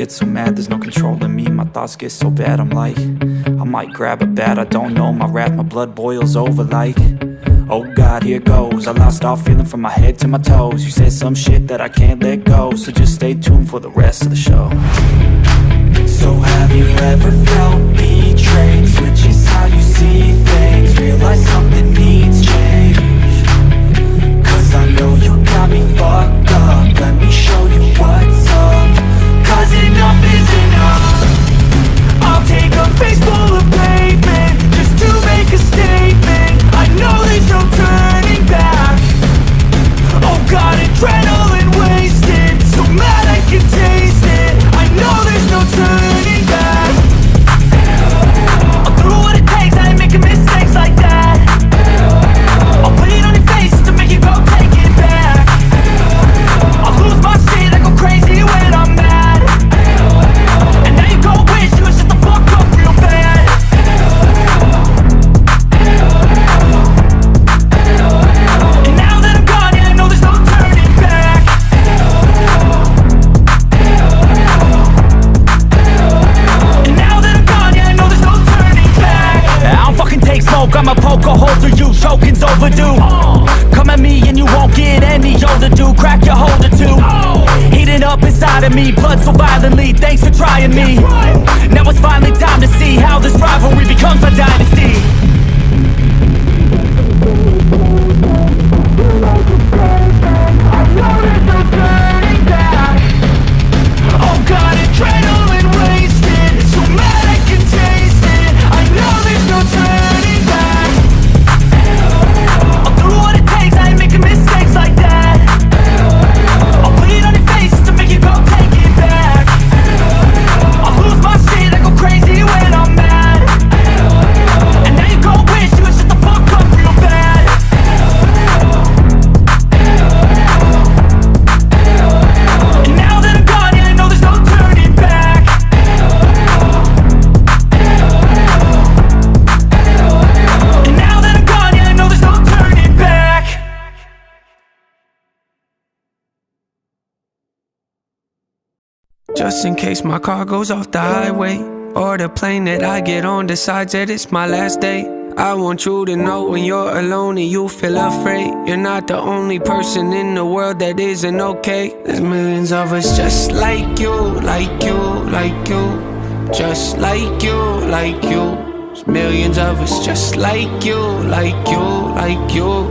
So mad, there's no controlling me. My thoughts get so bad, I'm like, I might grab a bat, I don't know. My wrath, my blood boils over like, oh God, here goes. I lost all feeling from my head to my toes. You said some shit that I can't let go, so just stay tuned for the rest of the show. So have you ever felt betrayed? Switches how you see things, realize something needs change. Cause I know you got me fucked up, let me show you what's up. Cause enough is enough. I'll take a face full of pavement just to make a statement. I know there's no turning back. Oh God, adrenaline wasted, so mad I can taste it. I know there's no turning back. I'll do what it takes, I ain't making mistakes like that. I'll put it on your face to make you go take it back. I'll lose my shit, I go crazy when I'm mad. I'ma poke a hole through you, choking's overdue. Come at me and you won't get any older, dude. Crack your holder too. Heating up inside of me, blood so violently. Thanks for trying me. Now it's finally time to see how this rivalry becomes a dynasty. I know there's no turning back. Oh God, adrenaline wasted, so mad I can taste it. I know there's no turning back. I'll do what it takes, I ain't making mistakes like that. I'll put it on your face to make you go take it back. I'll lose my shit, I go crazy when I'm mad. And now you go wish you would shut the fuck up real bad. And now that I'm gone, yeah, I know there's no turning back. And now that I'm gone, yeah, I know there's no turning back. Just in case my car goes off the highway, or the plane that I get on decides that it's my last day, I want you to know when you're alone and you feel afraid, you're not the only person in the world that isn't okay. There's millions of us just like you, like you, like you, just like you, like you. There's millions of us just like you, like you, like you,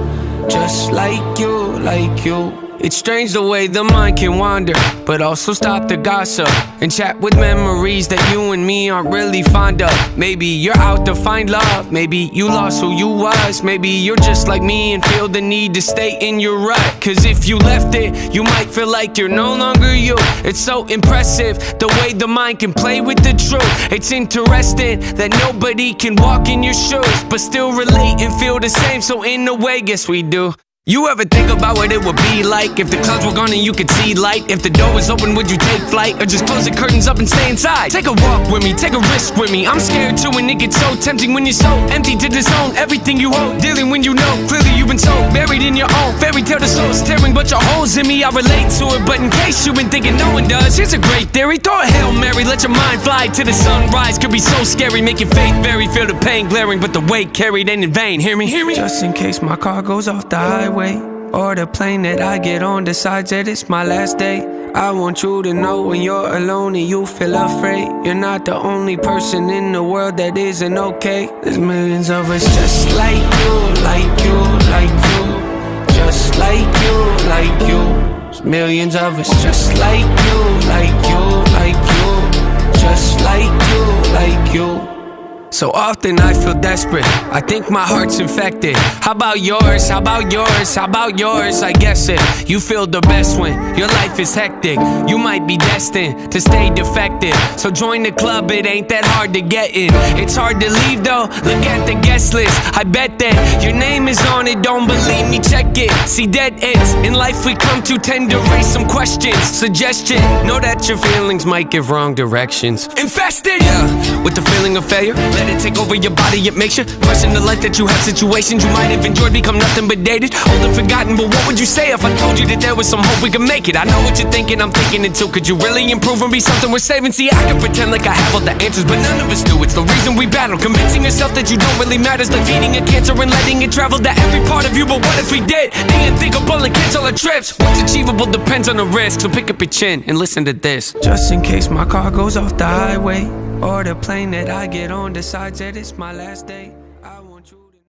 just like you, like you. It's strange the way the mind can wander, but also stop the gossip and chat with memories that you and me aren't really fond of. Maybe you're out to find love, maybe you lost who you was, maybe you're just like me and feel the need to stay in your rut. Cause if you left it, you might feel like you're no longer you. It's so impressive the way the mind can play with the truth. It's interesting that nobody can walk in your shoes but still relate and feel the same, so in a way, guess we do. You ever think about what it would be like if the clouds were gone and you could see light? If the door was open, would you take flight or just close the curtains up and stay inside? Take a walk with me, take a risk with me. I'm scared too, and it gets so tempting when you're so empty to disown everything you hold. Dealing when you know clearly you've been so buried in your own fairy tale. The soul's tearing, but your holes in me. I relate to it, but in case you've been thinking no one does, here's a great theory. Throw a Hail Mary, let your mind fly to the sunrise. Could be so scary, make your faith vary. Feel the pain glaring, but the weight carried ain't in vain. Hear me, hear me. Just in case my car goes off the highway, or the plane that I get on decides that it's my last day. I want you to know when you're alone and you feel afraid, you're not the only person in the world that isn't okay. There's millions of us just like you, like you, like you, just like you, like you. There's millions of us just like you, like you, like you, just like you, like you. So often I feel desperate, I think my heart's infected. How about yours, how about yours, how about yours? I guess it, you feel the best when your life is hectic. You might be destined to stay defective, so join the club, it ain't that hard to get in. It's hard to leave though, look at the guest list. I bet that your name is on it, don't believe me, check it. See, dead ends in life we come to tend to raise some questions. Suggestion, know that your feelings might give wrong directions. Infested, yeah, with the feeling of failure. Let it take over your body, it makes you question the life that you have. Situations you might have enjoyed become nothing but dated, old and forgotten. But what would you say if I told you that there was some hope we could make it? I know what you're thinking, I'm thinking it too. Could you really improve and be something worth saving? See, I can pretend like I have all the answers, but none of us do. It's the reason we battle, convincing yourself that you don't really matter. It's like feeding a cancer and letting it travel to every part of you. But what if we did the unthinkable and cancel our trips? What's achievable depends on the risk, so pick up your chin and listen to this. Just in case my car goes off the highway, or the plane that I get on decides that it's my last day.